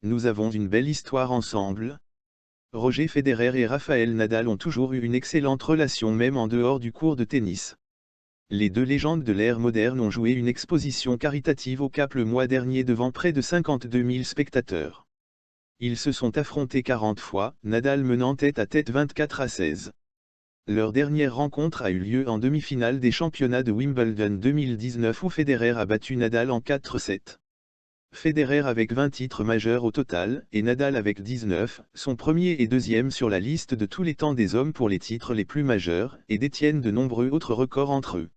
Nous avons une belle histoire ensemble. Roger Federer et Rafael Nadal ont toujours eu une excellente relation même en dehors du court de tennis. Les deux légendes de l'ère moderne ont joué une exposition caritative au Cap le mois dernier devant près de 52 000 spectateurs. Ils se sont affrontés 40 fois, Nadal menant tête à tête 24-16. Leur dernière rencontre a eu lieu en demi-finale des championnats de Wimbledon 2019 où Federer a battu Nadal en 4-7. Federer avec 20 titres majeurs au total, et Nadal avec 19, sont premier et deuxième sur la liste de tous les temps des hommes pour les titres les plus majeurs, et détiennent de nombreux autres records entre eux.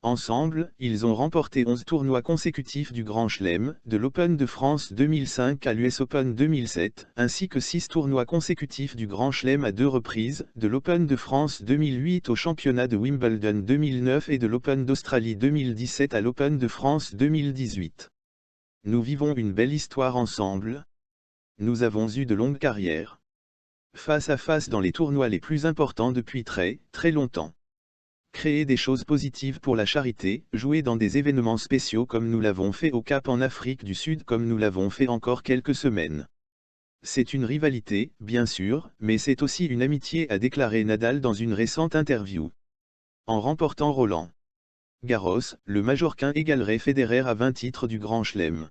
Ensemble, ils ont remporté 11 tournois consécutifs du Grand Chelem, de l'Open de France 2005 à l'US Open 2007, ainsi que 6 tournois consécutifs du Grand Chelem à 2 reprises, de l'Open de France 2008 au championnat de Wimbledon 2009 et de l'Open d'Australie 2017 à l'Open de France 2018. Nous vivons une belle histoire ensemble. Nous avons eu de longues carrières. Face à face dans les tournois les plus importants depuis très, très longtemps. Créer des choses positives pour la charité, jouer dans des événements spéciaux comme nous l'avons fait au Cap en Afrique du Sud comme nous l'avons fait encore quelques semaines. C'est une rivalité, bien sûr, mais c'est aussi une amitié, a déclaré Nadal dans une récente interview. En remportant Roland Garros, le Majorquin égalerait Federer à 20 titres du Grand Chelem.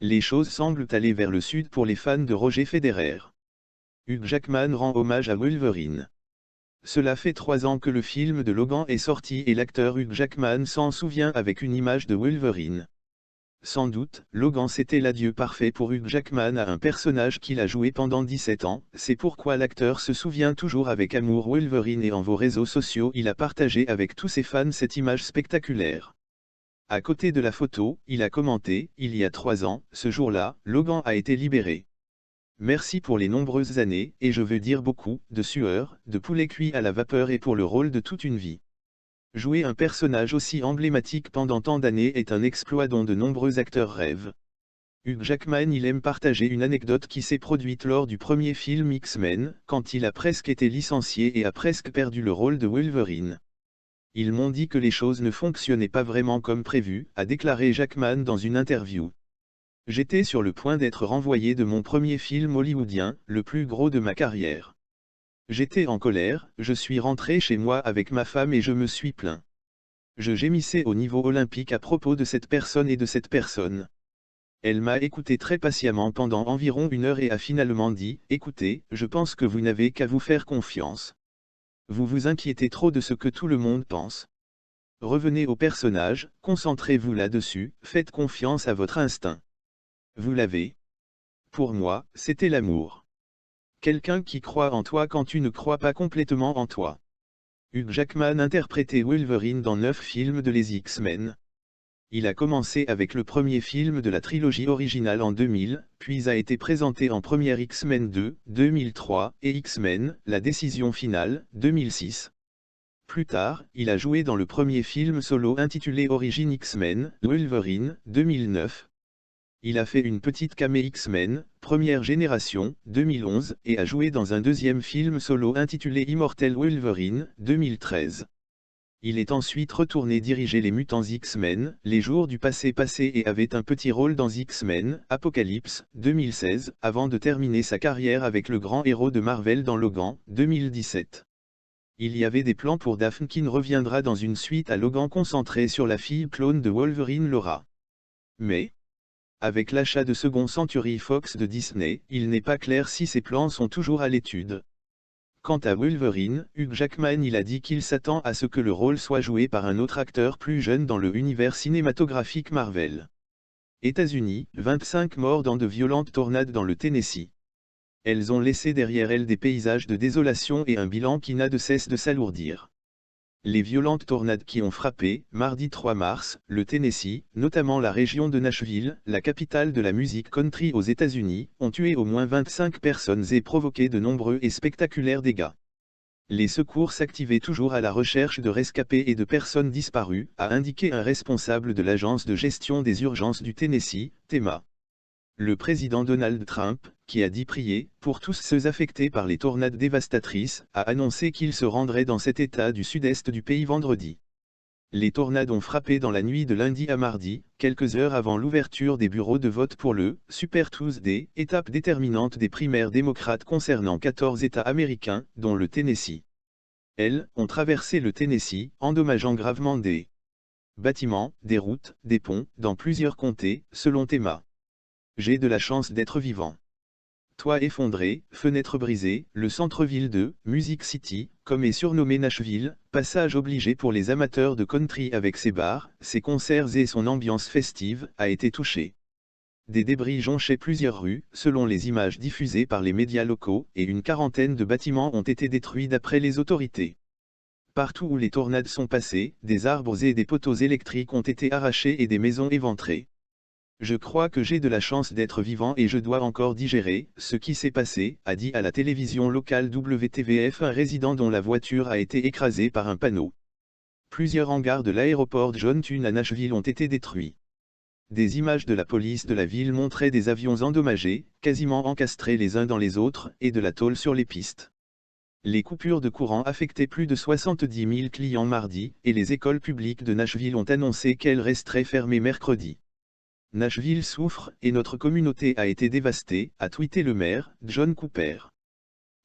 Les choses semblent aller vers le sud pour les fans de Roger Federer. Hugh Jackman rend hommage à Wolverine. Cela fait 3 ans que le film de Logan est sorti et l'acteur Hugh Jackman s'en souvient avec une image de Wolverine. Sans doute, Logan c'était l'adieu parfait pour Hugh Jackman à un personnage qu'il a joué pendant 17 ans, c'est pourquoi l'acteur se souvient toujours avec amour Wolverine et en vos réseaux sociaux il a partagé avec tous ses fans cette image spectaculaire. À côté de la photo, il a commenté, il y a 3 ans, ce jour-là, Logan a été libéré. Merci pour les nombreuses années, et je veux dire beaucoup, de sueur, de poulet cuit à la vapeur et pour le rôle de toute une vie. Jouer un personnage aussi emblématique pendant tant d'années est un exploit dont de nombreux acteurs rêvent. Hugh Jackman il aime partager une anecdote qui s'est produite lors du premier film X-Men, quand il a presque été licencié et a presque perdu le rôle de Wolverine. Ils m'ont dit que les choses ne fonctionnaient pas vraiment comme prévu, a déclaré Jackman dans une interview. J'étais sur le point d'être renvoyé de mon premier film hollywoodien, le plus gros de ma carrière. J'étais en colère, je suis rentré chez moi avec ma femme et je me suis plaint. Je gémissais au niveau olympique à propos de cette personne et de cette personne. Elle m'a écouté très patiemment pendant environ 1 heure et a finalement dit, écoutez, je pense que vous n'avez qu'à vous faire confiance. Vous vous inquiétez trop de ce que tout le monde pense. Revenez au personnage, concentrez-vous là-dessus, faites confiance à votre instinct. Vous l'avez. Pour moi, c'était l'amour. Quelqu'un qui croit en toi quand tu ne crois pas complètement en toi. Hugh Jackman interprétait Wolverine dans 9 films de les X-Men. Il a commencé avec le premier film de la trilogie originale en 2000, puis a été présenté en première X-Men 2, 2003, et X-Men, la décision finale, 2006. Plus tard, il a joué dans le premier film solo intitulé Origin X-Men, Wolverine, 2009. Il a fait une petite camée X-Men, première génération, 2011, et a joué dans un deuxième film solo intitulé Immortal Wolverine, 2013. Il est ensuite retourné diriger les Mutants X-Men, les jours du passé et avait un petit rôle dans X-Men, Apocalypse, 2016, avant de terminer sa carrière avec le grand héros de Marvel dans Logan, 2017. Il y avait des plans pour Daphne qui reviendra dans une suite à Logan concentrée sur la fille clone de Wolverine Laura. Mais, avec l'achat de Second Century Fox de Disney, il n'est pas clair si ces plans sont toujours à l'étude. Quant à Wolverine, Hugh Jackman il a dit qu'il s'attend à ce que le rôle soit joué par un autre acteur plus jeune dans le univers cinématographique Marvel. États-Unis, 25 morts dans de violentes tornades dans le Tennessee. Elles ont laissé derrière elles des paysages de désolation et un bilan qui n'a de cesse de s'alourdir. Les violentes tornades qui ont frappé, mardi 3 mars, le Tennessee, notamment la région de Nashville, la capitale de la musique country aux États-Unis, ont tué au moins 25 personnes et provoqué de nombreux et spectaculaires dégâts. Les secours s'activaient toujours à la recherche de rescapés et de personnes disparues, a indiqué un responsable de l'agence de gestion des urgences du Tennessee, TEMA. Le président Donald Trump, qui a dit prier pour tous ceux affectés par les tornades dévastatrices, a annoncé qu'il se rendrait dans cet état du sud-est du pays vendredi. Les tornades ont frappé dans la nuit de lundi à mardi, quelques heures avant l'ouverture des bureaux de vote pour le Super Tuesday, étape déterminante des primaires démocrates concernant 14 États américains, dont le Tennessee. Elles ont traversé le Tennessee, endommageant gravement des bâtiments, des routes, des ponts, dans plusieurs comtés, selon Théma. J'ai de la chance d'être vivant. Toit effondré, fenêtres brisées, le centre-ville de Music City, comme est surnommé Nashville, passage obligé pour les amateurs de country avec ses bars, ses concerts et son ambiance festive, a été touché. Des débris jonchaient plusieurs rues, selon les images diffusées par les médias locaux, et une quarantaine de bâtiments ont été détruits d'après les autorités. Partout où les tornades sont passées, des arbres et des poteaux électriques ont été arrachés et des maisons éventrées. Je crois que j'ai de la chance d'être vivant et je dois encore digérer ce qui s'est passé, a dit à la télévision locale WTVF un résident dont la voiture a été écrasée par un panneau. Plusieurs hangars de l'aéroport John Thune à Nashville ont été détruits. Des images de la police de la ville montraient des avions endommagés, quasiment encastrés les uns dans les autres, et de la tôle sur les pistes. Les coupures de courant affectaient plus de 70 000 clients mardi, et les écoles publiques de Nashville ont annoncé qu'elles resteraient fermées mercredi. Nashville souffre, et notre communauté a été dévastée, a tweeté le maire, John Cooper.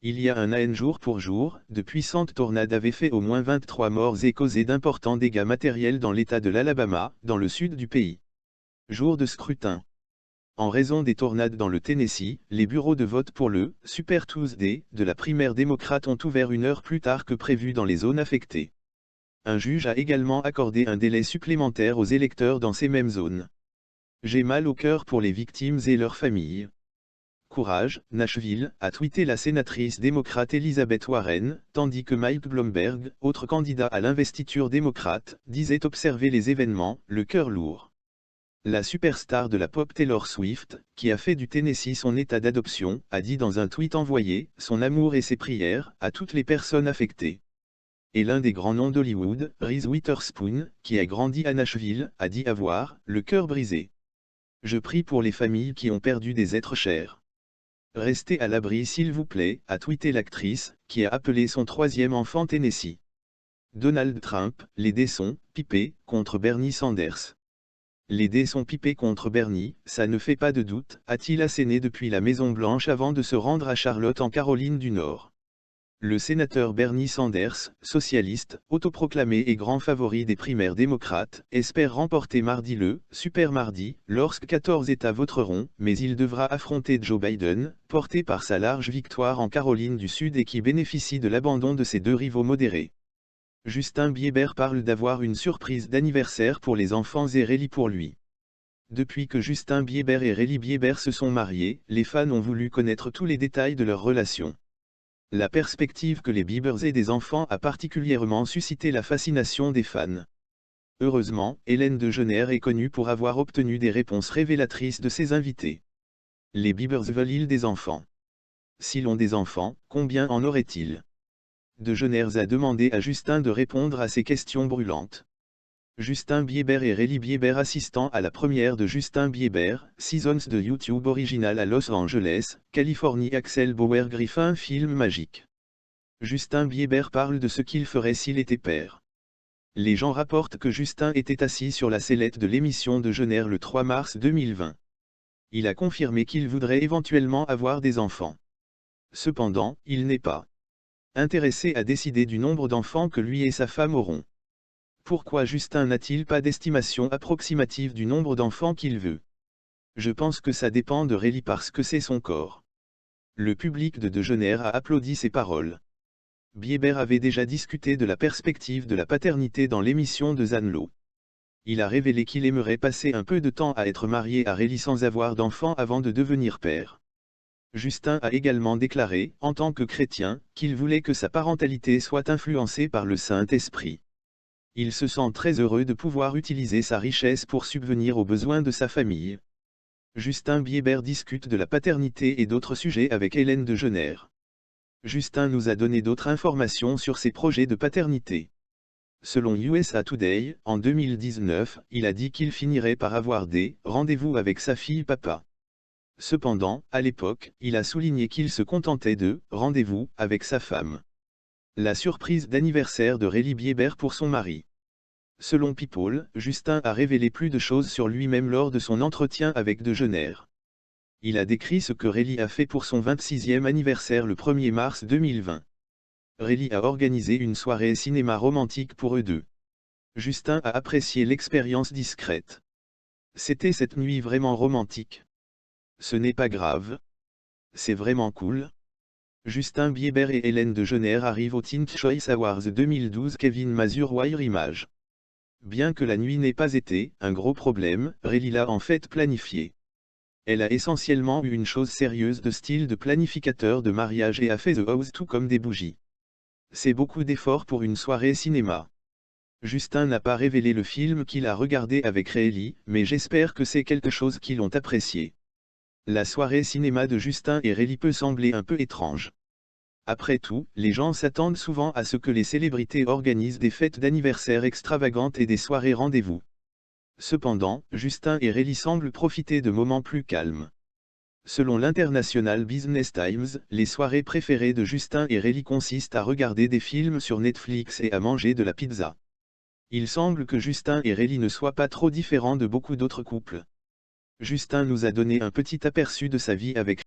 Il y a un an jour pour jour, de puissantes tornades avaient fait au moins 23 morts et causé d'importants dégâts matériels dans l'État de l'Alabama, dans le sud du pays. Jour de scrutin. En raison des tornades dans le Tennessee, les bureaux de vote pour le Super Tuesday de la primaire démocrate ont ouvert une heure plus tard que prévu dans les zones affectées. Un juge a également accordé un délai supplémentaire aux électeurs dans ces mêmes zones. J'ai mal au cœur pour les victimes et leurs familles. Courage, Nashville, a tweeté la sénatrice démocrate Elizabeth Warren, tandis que Mike Bloomberg, autre candidat à l'investiture démocrate, disait observer les événements, le cœur lourd. La superstar de la pop Taylor Swift, qui a fait du Tennessee son état d'adoption, a dit dans un tweet envoyé, son amour et ses prières, à toutes les personnes affectées. Et l'un des grands noms d'Hollywood, Reese Witherspoon, qui a grandi à Nashville, a dit avoir, le cœur brisé. Je prie pour les familles qui ont perdu des êtres chers. Restez à l'abri s'il vous plaît, a tweeté l'actrice, qui a appelé son troisième enfant Tennessee. Donald Trump, les dés sont pipés contre Bernie Sanders. Les dés sont pipés contre Bernie, ça ne fait pas de doute, a-t-il asséné depuis la Maison-Blanche avant de se rendre à Charlotte en Caroline du Nord. Le sénateur Bernie Sanders, socialiste, autoproclamé et grand favori des primaires démocrates, espère remporter mardi le Super Mardi, lorsque 14 États voteront, mais il devra affronter Joe Biden, porté par sa large victoire en Caroline du Sud et qui bénéficie de l'abandon de ses deux rivaux modérés. Justin Bieber parle d'avoir une surprise d'anniversaire pour les enfants et Hailey pour lui. Depuis que Justin Bieber et Hailey Bieber se sont mariés, les fans ont voulu connaître tous les détails de leur relation. La perspective que les Biebers aient des enfants a particulièrement suscité la fascination des fans. Heureusement, Ellen DeGeneres est connue pour avoir obtenu des réponses révélatrices de ses invités. Les Biebers veulent-ils des enfants? S'ils ont des enfants, combien en auraient-ils? DeGeneres a demandé à Justin de répondre à ces questions brûlantes. Justin Bieber et Hailey Bieber assistant à la première de Justin Bieber, Seasons de YouTube Original à Los Angeles, Californie. Axel Bauer griffe un film magique. Justin Bieber parle de ce qu'il ferait s'il était père. Les gens rapportent que Justin était assis sur la sellette de l'émission de Jenner le 3 mars 2020. Il a confirmé qu'il voudrait éventuellement avoir des enfants. Cependant, il n'est pas intéressé à décider du nombre d'enfants que lui et sa femme auront. Pourquoi Justin n'a-t-il pas d'estimation approximative du nombre d'enfants qu'il veut? Je pense que ça dépend de Hailey parce que c'est son corps. Le public de DeGeneres a applaudi ses paroles. Bieber avait déjà discuté de la perspective de la paternité dans l'émission de Zane-Lowe. Il a révélé qu'il aimerait passer un peu de temps à être marié à Hailey sans avoir d'enfants avant de devenir père. Justin a également déclaré, en tant que chrétien, qu'il voulait que sa parentalité soit influencée par le Saint-Esprit. Il se sent très heureux de pouvoir utiliser sa richesse pour subvenir aux besoins de sa famille. Justin Bieber discute de la paternité et d'autres sujets avec Ellen DeGeneres. Justin nous a donné d'autres informations sur ses projets de paternité. Selon USA Today, en 2019, il a dit qu'il finirait par avoir des rendez-vous avec sa fille papa. Cependant, à l'époque, il a souligné qu'il se contentait de rendez-vous avec sa femme. La surprise d'anniversaire de Hailey Bieber pour son mari. Selon People, Justin a révélé plus de choses sur lui-même lors de son entretien avec Degener. Il a décrit ce que Reilly a fait pour son 26e anniversaire le 1er mars 2020. Reilly a organisé une soirée cinéma romantique pour eux deux. Justin a apprécié l'expérience discrète. C'était cette nuit vraiment romantique. Ce n'est pas grave. C'est vraiment cool. Justin Bieber et Hélène Degener arrivent au Teen Choice Awards 2012. Kevin Mazur Wire Image. Bien que la nuit n'ait pas été un gros problème, Reilly l'a en fait planifié. Elle a essentiellement eu une chose sérieuse de style de planificateur de mariage et a fait The House tout comme des bougies. C'est beaucoup d'efforts pour une soirée cinéma. Justin n'a pas révélé le film qu'il a regardé avec Reilly, mais j'espère que c'est quelque chose qu'ils ont apprécié. La soirée cinéma de Justin et Reilly peut sembler un peu étrange. Après tout, les gens s'attendent souvent à ce que les célébrités organisent des fêtes d'anniversaire extravagantes et des soirées rendez-vous. Cependant, Justin et Reilly semblent profiter de moments plus calmes. Selon l'International Business Times, les soirées préférées de Justin et Reilly consistent à regarder des films sur Netflix et à manger de la pizza. Il semble que Justin et Reilly ne soient pas trop différents de beaucoup d'autres couples. Justin nous a donné un petit aperçu de sa vie avec